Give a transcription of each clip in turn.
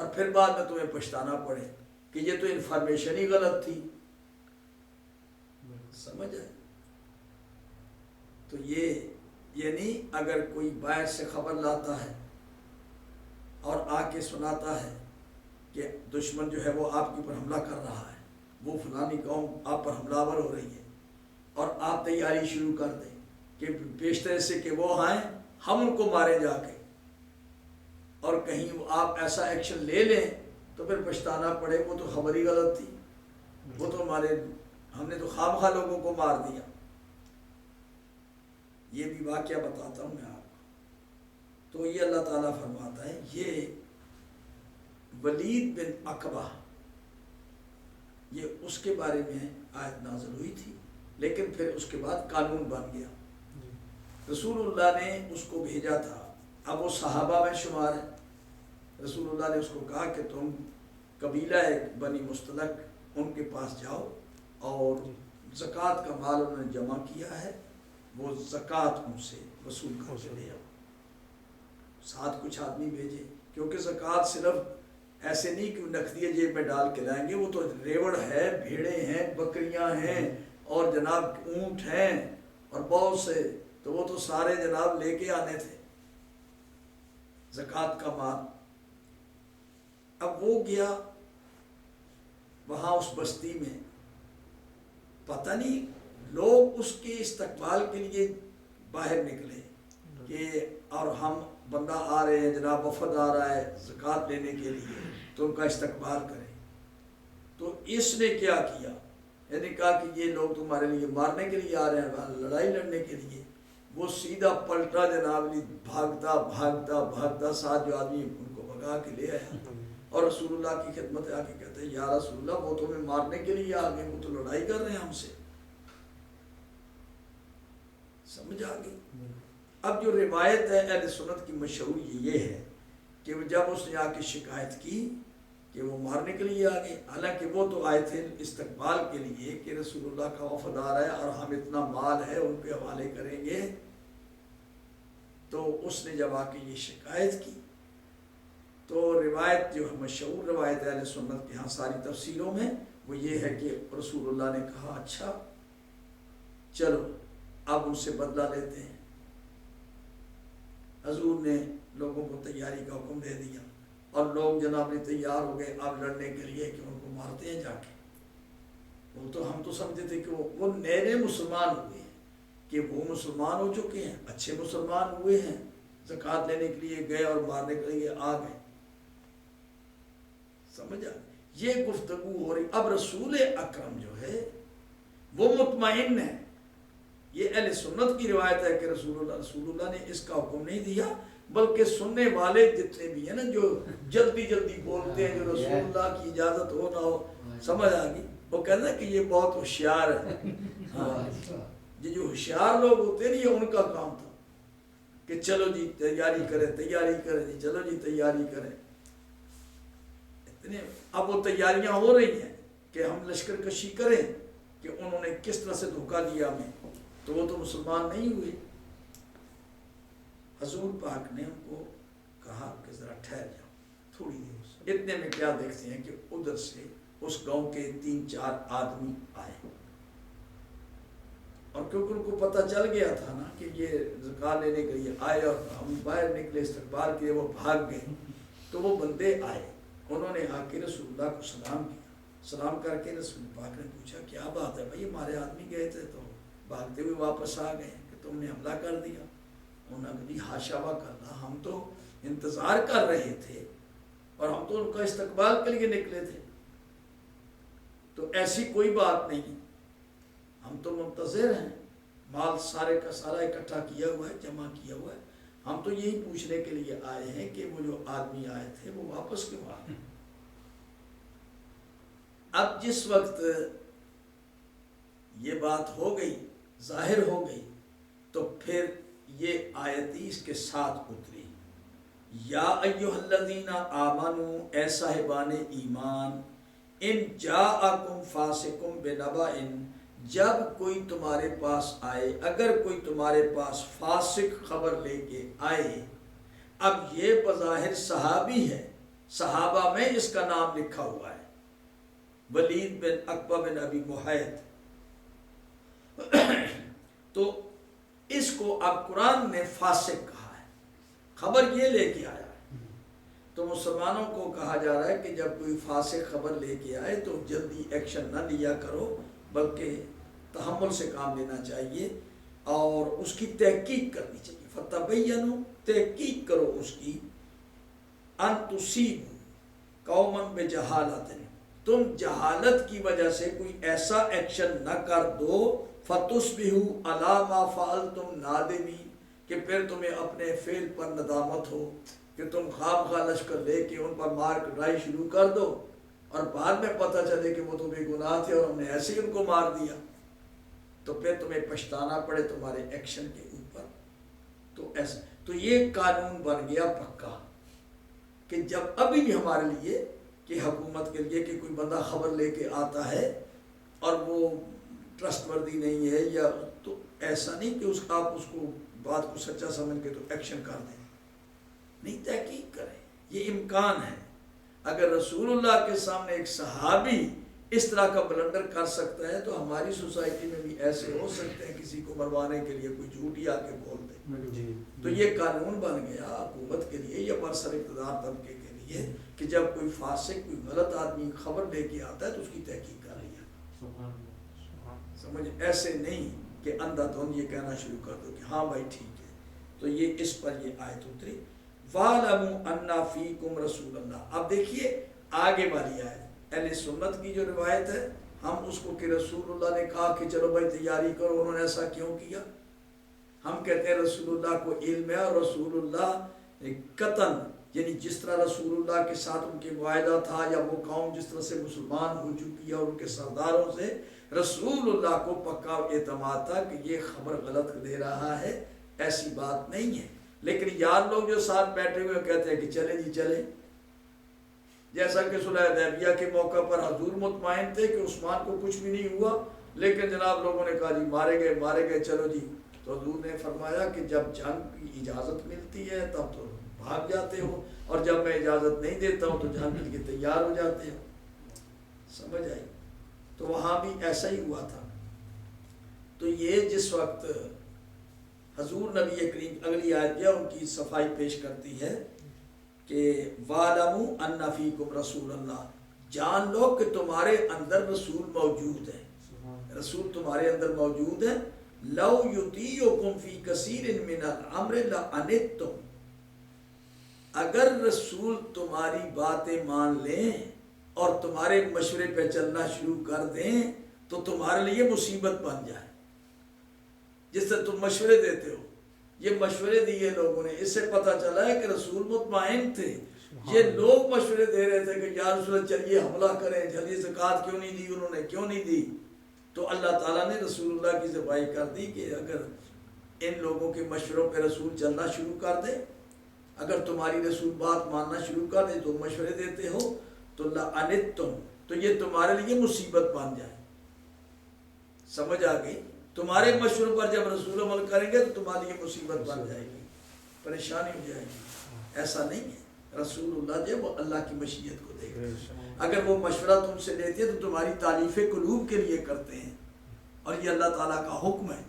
اور پھر بعد میں تمہیں پچھتانا پڑے کہ یہ تو انفارمیشن ہی غلط تھی. سمجھ آئے؟ تو یہ یعنی اگر کوئی باہر سے خبر لاتا ہے اور آ کے سناتا ہے کہ دشمن جو ہے وہ آپ کے اوپر حملہ کر رہا ہے، وہ فلانی قوم آپ پر حملہ آور ہو رہی ہے، اور آپ تیاری شروع کر دیں کہ بیشتر سے کہ وہ آئیں ہم ان کو ماریں جا کے، اور کہیں وہ آپ ایسا ایکشن لے لیں تو پھر پچھتانا پڑے وہ تو خبر ہی غلط تھی، وہ تو ہم نے تو خام خواہ لوگوں کو مار دیا. یہ بھی واقعہ بتاتا ہوں میں آپ کو. تو یہ اللہ تعالیٰ فرماتا ہے یہ ولید بن عقبہ، یہ اس کے بارے میں آیت نازل ہوئی تھی، لیکن پھر اس کے بعد قانون بن گیا. رسول اللہ نے اس کو بھیجا تھا، اب وہ صحابہ میں شمار ہے. رسول اللہ نے اس کو کہا کہ تم قبیلہ بنی مستلق ان کے پاس جاؤ اور زکوٰۃ کا مال انہوں نے جمع کیا ہے، وہ زکوٰۃ ان سے وصول کر کے لے آؤ. ساتھ کچھ آدمی بھیجے، کیونکہ زکوٰۃ صرف ایسے نہیں کہ نقدیہ جیب میں ڈال کے لائیں گے، وہ تو ریوڑ ہے، بھیڑیں ہیں، بکریاں ہیں، اور جناب اونٹ ہیں اور بہت سے، تو وہ تو سارے جناب لے کے آنے تھے زکوٰۃ کا مال. اب وہ گیا وہاں اس بستی میں، پتہ نہیں لوگ اس کے استقبال کے لیے باہر نکلے کہ اور ہم بندہ آ رہے ہیں جناب، وفد آ رہا ہے زکوٰۃ لینے کے لیے، تو ان کا استقبال کریں. تو اس نے کیا کیا، یعنی کہا کہ یہ لوگ تمہارے لیے مارنے کے لیے آ رہے ہیں، لڑائی لڑنے کے لیے. وہ سیدھا پلٹا جناب، بھاگتا بھاگتا بھاگتا ساتھ جو آدمی ان کو بھگا کے لے آیا، اور رسول اللہ کی خدمت آ کے کہتے ہیں یا رسول اللہ وہ تمہیں مارنے کے لیے آ گئے، وہ تو لڑائی کر رہے ہیں ہم سے. سمجھ آ گئی؟ اب جو روایت ہے اہل سنت کی مشہور یہ ہے کہ جب اس نے آ کے شکایت کی کہ وہ مارنے کے لیے آ گئے، حالانکہ وہ تو آئے تھے استقبال کے لیے کہ رسول اللہ کا وفد آ رہا ہے اور ہم اتنا مال ہے ان کے حوالے کریں گے. تو اس نے جب آ کے یہ شکایت کی تو روایت جو مشہور روایت اہل سنت کے ہاں ساری تفسیروں میں وہ یہ ہے کہ رسول اللہ نے کہا اچھا چلو اب ان سے بدلہ لیتے ہیں. حضور نے لوگوں کو تیاری کا حکم دے دیا اور لوگ جناب نے تیار ہو گئے اب لڑنے کے لیے کہ ان کو مارتے ہیں جا کے. وہ تو ہم تو سمجھتے تھے کہ وہ نئے مسلمان ہوئے ہیں، کہ وہ مسلمان ہو چکے ہیں، اچھے مسلمان ہوئے ہیں، زکوٰۃ لینے کے لیے گئے اور مارنے کے لیے آ گئے. سمجھا؟ یہ گفتگو ہو رہی. اب رسول اکرم جو ہے وہ مطمئن ہے. یہ اہل سنت کی روایت ہے کہ رسول اللہ نے اس کا حکم نہیں دیا، بلکہ سننے والے جتنے بھی ہیں نا جو جلدی جلدی بولتے ہیں، جو رسول اللہ کی اجازت ہو نہ ہو، سمجھ آ گئی، وہ کہتے ہیں کہ یہ بہت ہوشیار ہے. یہ جو ہوشیار لوگ ہوتے ہیں یہ ان کا کام تھا کہ چلو جی تیاری کریں جی، چلو جی تیاری کریں. اب وہ تیاریاں ہو رہی ہیں کہ ہم لشکر کشی کریں، کہ انہوں نے کس طرح سے دھوکہ دیا ہمیں، تو وہ تو مسلمان نہیں ہوئے. حضور پاک نے ان کو کہا کہ ذرا ٹھہر جاؤ تھوڑی دیر. اتنے میں کیا دیکھتے ہیں کہ ادھر سے اس گاؤں کے 3-4 آدمی آئے، اور کیونکہ ان کو پتہ چل گیا تھا نا کہ یہ زکوٰۃ لینے کے لیے آئے اور ہم باہر نکلے استقبال کے لیے، وہ بھاگ گئے. تو وہ بندے آئے، انہوں نے آ کے رسول اللہ کو سلام کیا. سلام کر کے رسول پاک نے پوچھا کیا بات ہے بھائی، ہمارے آدمی گئے تھے تو بھاگتے ہوئے واپس آ گئے کہ تم نے حملہ کر دیا. انہوں نے کہا حاشا و کلا، ہم تو انتظار کر رہے تھے اور ہم تو ان کا استقبال کے لیے نکلے تھے، تو ایسی کوئی بات نہیں، ہم تو منتظر ہیں، مال سارے کا سارا اکٹھا کیا ہوا ہے، جمع کیا ہوا ہے، ہم تو یہی پوچھنے کے لیے آئے ہیں کہ وہ جو آدمی آئے تھے وہ واپس کیوں آ گئے. اب جس وقت یہ بات ہو گئی، ظاہر ہو گئی، تو پھر یہ آیت اس کے ساتھ اتری، یا ایھا الذین آمنوا، اے صاحبان ایمان، ان جاءکم فاسق بنبأ، جب کوئی تمہارے پاس آئے، اگر کوئی تمہارے پاس فاسق خبر لے کے آئے. اب یہ بظاہر صحابی ہے، صحابہ میں اس کا نام لکھا ہوا ہے، ولید بن عقبہ بن ابی محیط۔ تو اس کو اب قرآن نے فاسق کہا ہے، خبر یہ لے کے آیا ہے۔ تو مسلمانوں کو کہا جا رہا ہے کہ جب کوئی فاسق خبر لے کے آئے تو جلدی ایکشن نہ لیا کرو، بلکہ تحمل سے کام لینا چاہیے اور اس کی تحقیق کرنی چاہیے۔ فتبینوا، تحقیق کرو اس کی، ان تصیبوا قوما بجہالۃ، تم جہالت کی وجہ سے کوئی ایسا ایکشن نہ کر دو، فتصبحوا علی ما فعلتم نادمین، کہ پھر تمہیں اپنے فعل پر ندامت ہو، کہ تم خواب خواہ لشکر لے کے ان پر مار کٹائی شروع کر دو اور بعد میں پتہ چلے کہ وہ تو بے گناہ تھے اور ہم نے ایسے ہی ان کو مار دیا، تو پھر تمہیں پچھتانا پڑے تمہارے ایکشن کے اوپر۔ تو ایسا، تو یہ قانون بن گیا پکا کہ جب ابھی بھی ہمارے لیے کہ حکومت کے لیے کہ کوئی بندہ خبر لے کے آتا ہے اور وہ ٹرسٹ وردی نہیں ہے، یا تو ایسا نہیں کہ آپ اس کو بات کو سچا سمجھ کے تو ایکشن کر دیں، نہیں، تحقیق کریں۔ یہ امکان ہے، اگر رسول اللہ کے سامنے ایک صحابی اس طرح کا بلنڈر کر سکتا ہے تو ہماری سوسائٹی میں بھی ایسے ہو سکتے ہیں، کسی کو مروانے کے لیے کوئی جھوٹ آ کے بول دے۔ تو یہ قانون بن گیا حکومت کے لیے یا برسر اقتدار طبقے کے لیے کہ جب کوئی فاسق، کوئی غلط آدمی خبر لے کے آتا ہے تو اس کی تحقیق کر رہی ہے۔ سمجھ، ایسے نہیں کہ اندھا دھند یہ کہنا شروع کر دو کہ ہاں بھائی ٹھیک ہے۔ تو یہ اس پر یہ آیت اتری، وَاعْلَمُوا أَنَّ فِيكُمْ رَسُولَ اللَّهِ۔ اب دیکھیے آگے والی آیت، اہل سنت کی جو روایت ہے، ہم اس کو کہ رسول اللہ نے کہا کہ چلو بھائی تیاری کرو، انہوں نے ایسا کیوں کیا؟ ہم کہتے ہیں رسول اللہ کو علم ہے، اور رسول اللہ قطعاً، یعنی جس طرح رسول اللہ کے ساتھ ان کے معاہدہ تھا، یا وہ قوم جس طرح سے مسلمان ہو چکی ہے اور ان کے سرداروں سے رسول اللہ کو پکا اعتماد تھا کہ یہ خبر غلط دے رہا ہے، ایسی بات نہیں ہے۔ لیکن یار لوگ جو ساتھ بیٹھے ہوئے کہتے ہیں کہ چلے جی چلے، جیسا کہ صلح حدیبیہ کے موقع پر حضور مطمئن تھے کہ عثمان کو کچھ بھی نہیں ہوا، لیکن جناب لوگوں نے کہا جی مارے گئے چلو جی، تو حضور نے فرمایا کہ جب جنگ کی اجازت ملتی ہے تب تو بھاگ جاتے ہو، اور جب میں اجازت نہیں دیتا ہوں تو جنگ کے لیے تیار ہو جاتے ہو۔ سمجھ آئی؟ تو وہاں بھی ایسا ہی ہوا تھا۔ تو یہ جس وقت حضور نبی کریم، اگلی آیت جو ان کی صفائی پیش کرتی ہے کہ وَاعْلَمُوا أَنَّ فِيكُمْ رَسُولَ اللَّهِ، جان لو کہ تمہارے اندر رسول موجود ہے، رسول تمہارے اندر موجود ہے۔ لَوْ يُطِيعُكُمْ فِي كَثِيرٍ مِّنَ الْأَمْرِ لَعَنِتُّمْ، اگر رسول تمہاری باتیں مان لیں اور تمہارے مشورے پہ چلنا شروع کر دیں تو تمہارے لیے مصیبت بن جائے۔ جس سے تم مشورے دیتے ہو، یہ مشورے دیے لوگوں نے، اس سے پتہ چلا ہے کہ رسول مطمئن تھے۔ یہ لوگ مشورے دے رہے تھے کہ یا رسول چلیے حملہ کریں، چلیے زکوٰۃ کیوں نہیں دی انہوں نے، کیوں نہیں دی؟ تو اللہ تعالیٰ نے رسول اللہ کی صفائی کر دی کہ اگر ان لوگوں کے مشوروں پہ رسول چلنا شروع کر دے، اگر تمہاری رسول بات ماننا شروع کر دے، تم مشورے دیتے ہو تو لعنتم، تو یہ تمہارے لیے مصیبت بن جائے۔ سمجھ آ گئی؟ تمہارے مشوروں پر جب رسول عمل کریں گے تو تمہارے لیے مصیبت بن جائے گی، پریشانی ہو جائے گی۔ ایسا نہیں ہے، رسول اللہ جو وہ اللہ کی مشیت کو دیکھ رہے ہیں۔ اگر وہ مشورہ تم سے لیتے ہیں تو تمہاری تعلیف قلوب کے لیے کرتے ہیں، اور یہ اللہ تعالیٰ کا حکم ہے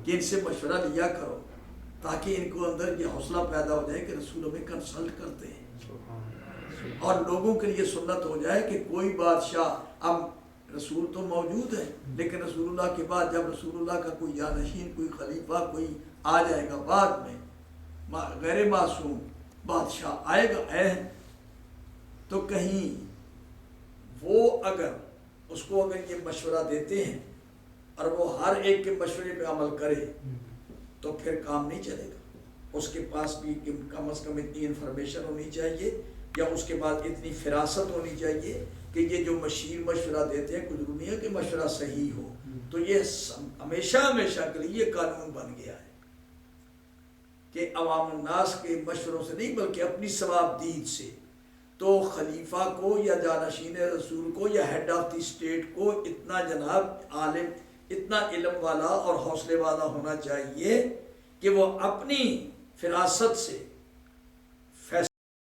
کہ ان سے مشورہ لیا کرو تاکہ ان کو اندر یہ حوصلہ پیدا ہو جائے کہ رسول ہمیں کنسلٹ کرتے ہیں، اور لوگوں کے لیے سنت ہو جائے کہ کوئی بادشاہ، اب رسول تو موجود ہے لیکن رسول اللہ کے بعد جب رسول اللہ کا کوئی جانشین، کوئی خلیفہ کوئی آ جائے گا بعد میں، غیر معصوم بادشاہ آئے گا تو کہیں وہ اگر اس کو اگر یہ مشورہ دیتے ہیں اور وہ ہر ایک کے مشورے پہ عمل کرے تو پھر کام نہیں چلے گا۔ اس کے پاس بھی کم از کم اتنی انفارمیشن ہونی چاہیے، یا اس کے بعد اتنی فراست ہونی چاہیے کہ یہ جو مشیر مشورہ دیتے ہیں کچھ دنیا کے مشورہ صحیح ہو۔ تو یہ ہمیشہ کے لیے یہ قانون بن گیا ہے کہ عوام الناس کے مشوروں سے نہیں بلکہ اپنی ثواب دید سے، تو خلیفہ کو یا جانشین رسول کو یا ہیڈ آف دی اسٹیٹ کو اتنا جناب عالم، اتنا علم والا اور حوصلے والا ہونا چاہیے کہ وہ اپنی فراست سے